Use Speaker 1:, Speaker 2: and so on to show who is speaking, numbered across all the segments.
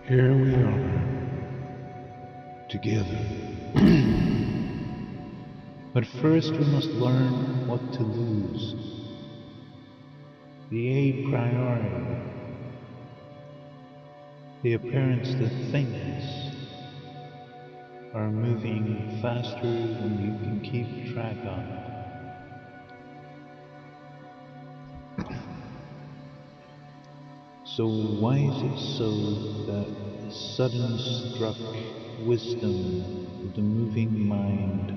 Speaker 1: Here we are, together. But first we must learn what to lose. The a priori, the appearance that things are moving faster than you can keep track of. So why is it so that the sudden struck wisdom of the moving mind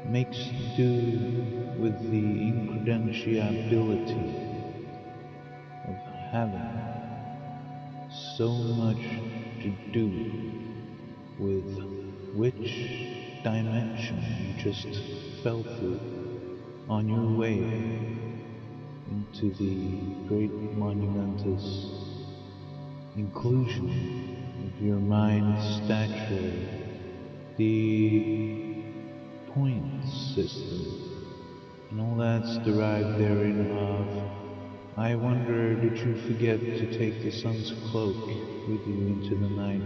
Speaker 1: makes do with the incredentiality of having so much to do with which dimension you just fell through on your way into the great monumentous inclusion of your mind's stature, the point system, and all that's derived therein of. I wonder, did you forget to take the sun's cloak with you into the night?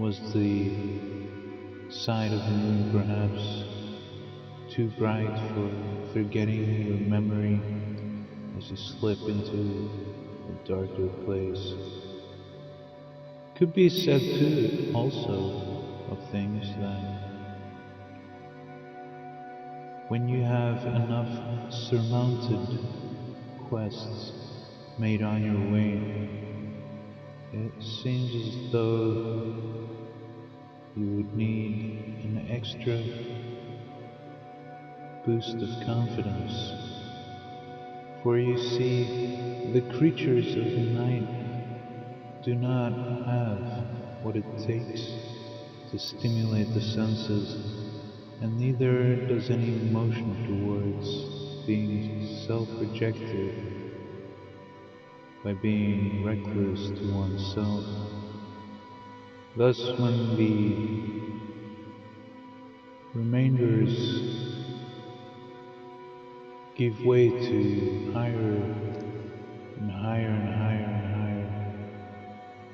Speaker 1: Was the side of the moon perhaps too bright for forgetting your memory as you slip into a darker place? Could be said too, also, of things that when you have enough surmounted quests made on your way, it seems as though you would need an extra boost of confidence. For you see, the creatures of the night do not have what it takes to stimulate the senses, and neither does any motion towards being self-rejected by being recluse to oneself. Thus, when the remainders give way to higher and higher and higher and higher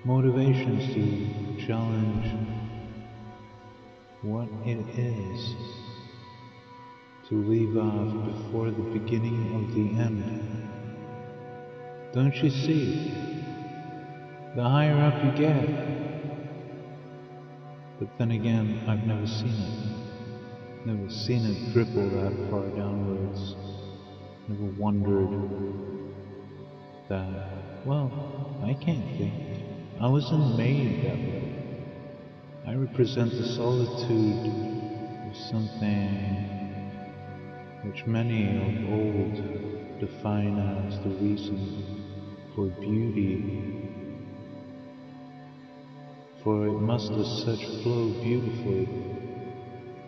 Speaker 1: motivations to challenge what it is to leave off before the beginning of the end. Don't you see? The higher up you get. But then again, I've never seen it. Never seen it dribble that far downwards. Never wondered that, well, I can't think. I wasn't made that way. I represent the solitude of something which many of old define as the reason for beauty. For it must as such flow beautifully,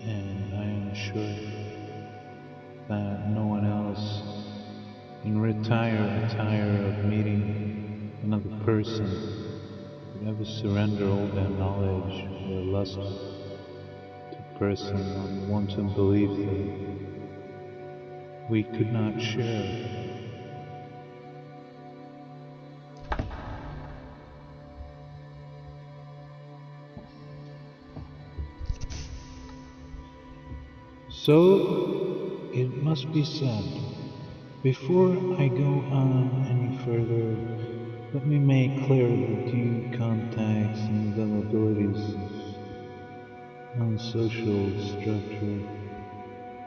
Speaker 1: and I am sure that no one else in attire of meeting another person would ever surrender all their knowledge, their lust to person on wanton belief that we could not share. So, it must be said, before I go on any further, let me make clear the due context and availabilities of unsocial structure.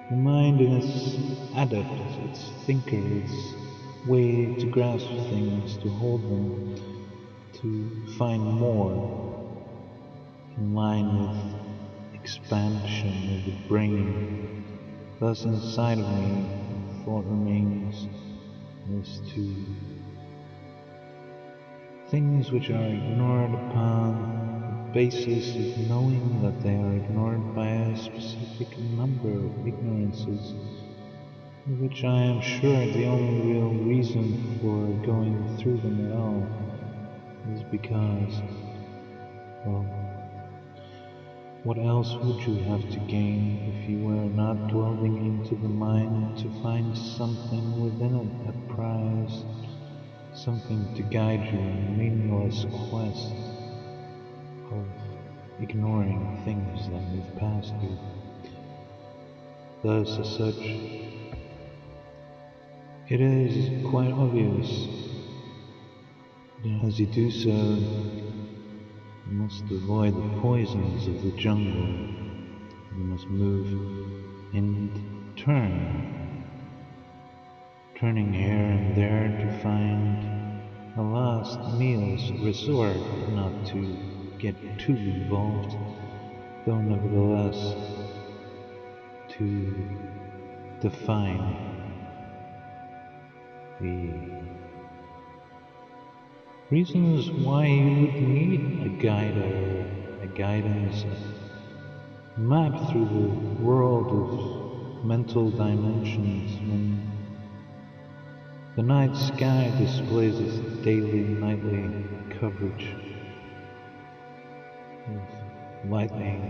Speaker 1: The mind in its adept, its thinker, its way to grasp things, to hold them, to find more, in line with expansion of the brain. Thus inside of me, thought remains as to things which are ignored upon the basis of knowing that they are ignored by a specific number of ignorances, which I am sure the only real reason for going through them at all is because, well, what else would you have to gain if you were not dwelling into the mind to find something within it, a prize, something to guide you in a meaningless quest of ignoring things that move past you. Thus, as such, it is quite obvious that as you do so, you must avoid the poisons of the jungle. You must move and turning here and there to find a last meal's resort, not to get too involved, though nevertheless to define the reasons why you would need a guide or a guidance map through the world of mental dimensions when the night sky displays its daily nightly coverage of lightning.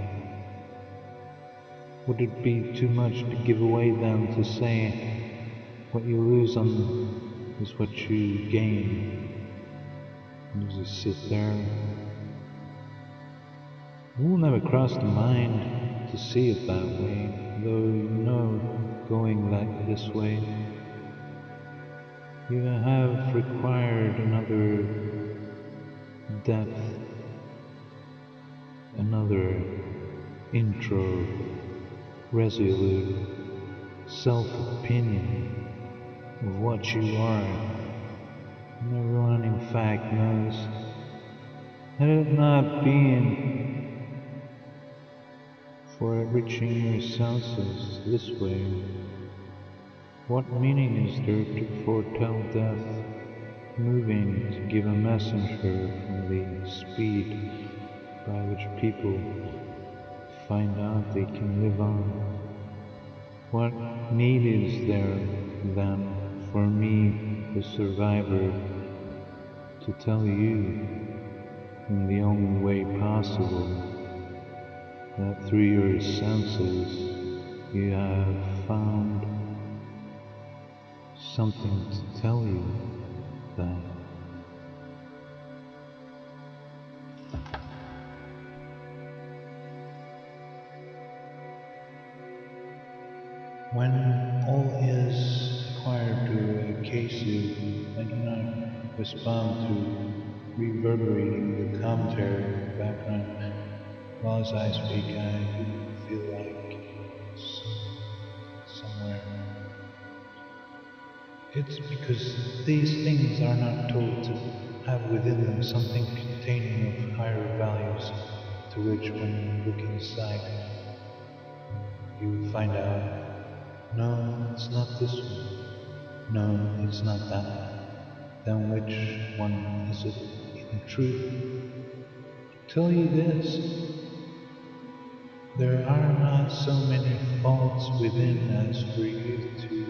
Speaker 1: Would it be too much to give away then to say what you lose on is what you gain? And as you sit there, it will never cross the mind to see it that way, though you know going this way you have required another depth, another intro, resolute self-opinion of what you are. And everyone in fact knows, had it not been for reaching your senses this way, what meaning is there to foretell death, moving to give a messenger from the speed by which people find out they can live on? What need is there, then, for me, the survivor, to tell you, in the only way possible, that through your senses you have found something to tell you that when all is acquired to a case you, I do not respond to reverberating the commentary in the background. While as I speak, I do feel like somewhere. It's because these things are not told to have within them something containing of higher values, to which when looking aside, you find out, no, it's not this one, no, it's not that one. Then which one is it in truth? To tell you this, there are not so many faults within as for you to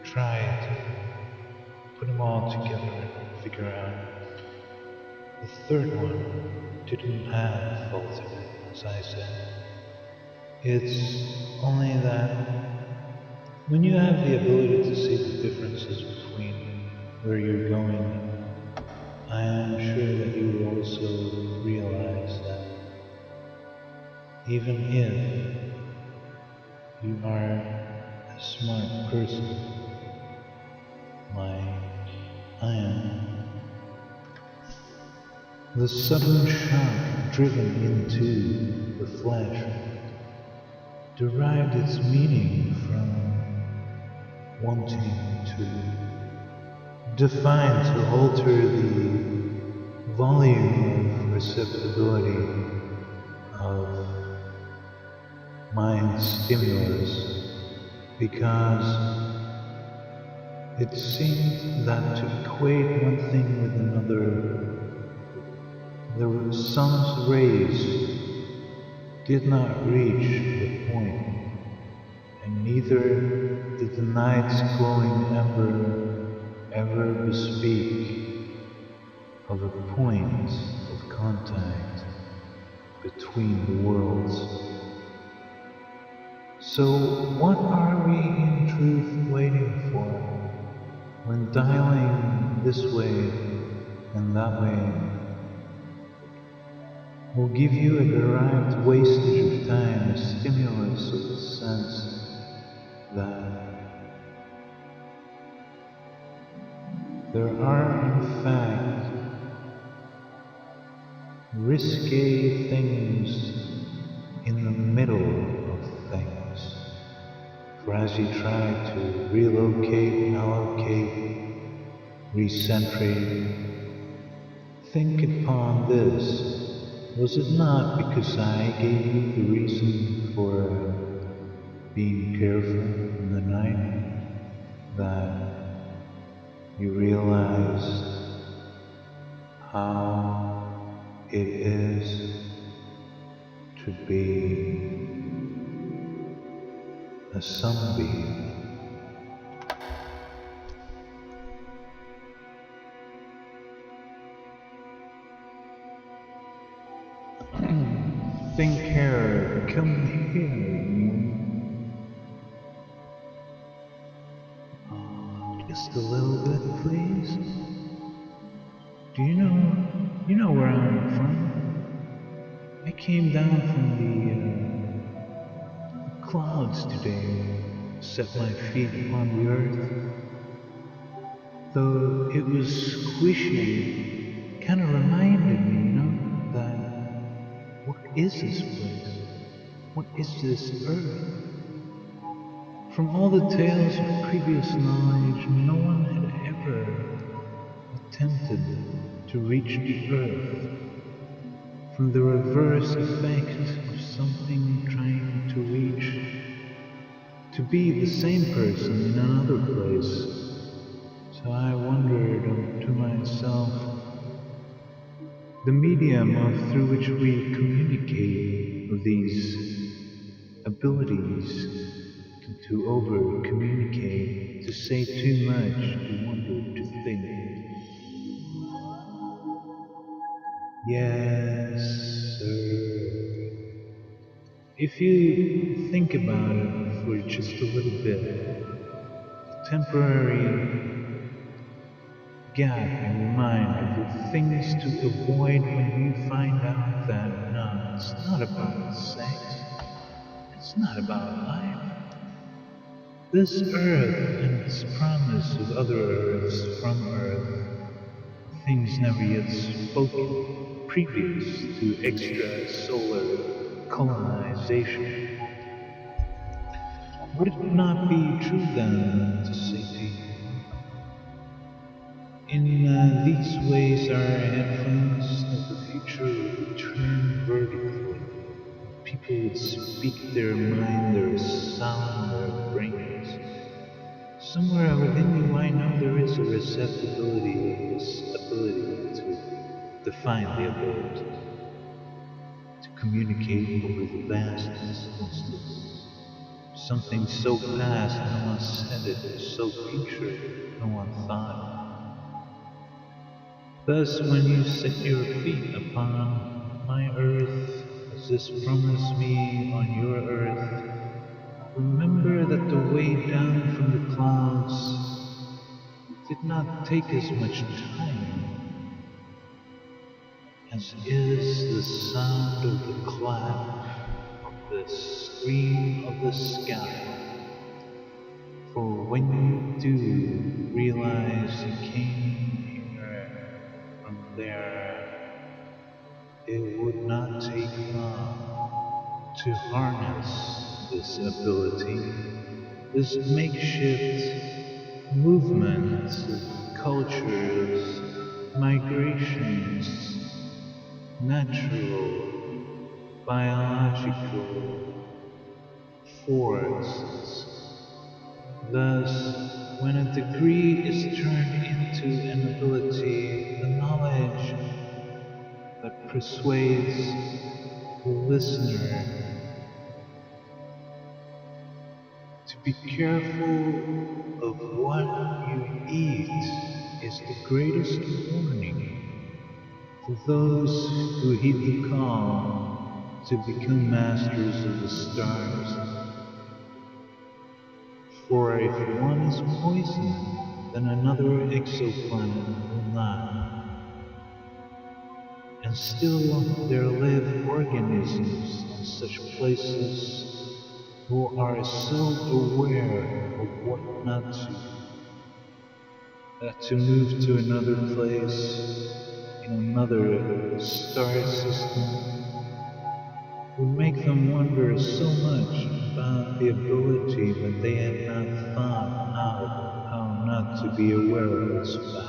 Speaker 1: try to put them all together and figure out. The third one didn't have faults in it, as I said. It's only that when you have the ability to see the differences between where you're going, I am sure that you will also realize that even if you are a smart person, like I am, the sudden shock driven into the flesh derived its meaning from wanting to define, to alter the volume of receptibility of mind stimulus, because it seemed that to equate one thing with another, the sun's rays did not reach the point, and neither did the night's glowing ember ever bespeak of a point of contact between the worlds. So what are we in truth waiting for when dialing this way and that way will give you a derived wastage of time, a stimulus of the sense that there are in fact risque things in the middle of things. For as you try to relocate, allocate, recentrate, think upon this. Was it not because I gave you the reason for being careful in the night that you realized how it is to be a sunbeam? Think here, come here. Just a little bit, please. Do you know where I'm from? I came down from the clouds today, set my feet upon the earth. Though it was squishy, kind of reminded me, that what is this place? What is this earth? From all the tales of previous knowledge, no one had ever attempted to reach the earth. From the reverse effect of something trying to reach, to be the same person in another place. So I wondered to myself, the medium through which we communicate of these abilities to over-communicate, to say too much, to wonder, to think. Yes, sir. If you think about it for just a little bit, a temporary gap in your mind of the things to avoid when you find out that no, it's not about sex, it's not about life. This earth and its promise of other earths from earth, things never yet spoken, previous to extra-solar colonization. Would it not be true then to say to you, in these ways our headphones of the future would turn vertically, people would speak their mind, their sound, their brains. Somewhere within you I know there is a receptibility of this ability to define the ability, to communicate over the vast distances. Something so past no one said it, so future no one thought it. Thus when you set your feet upon my earth, as this promised me on your earth, remember that the way down from the clouds did not take as much time as is the sound of the clap of the scream of the sky. For when you do realize you came here from there, it would not take long to harness this ability, this makeshift movement of cultures, migrations, natural, biological forests. Thus, when a degree is turned into an ability, the knowledge that persuades the listener to be careful of what you eat is the greatest warning for those who heed the call to become masters of the stars. For if one is poisoned then another exoplanet will not, and still there live organisms on such places who are so aware of what not to, that to move to another place in another star system would make them wonder so much about the ability that they had not thought out how not to be aware of its fact.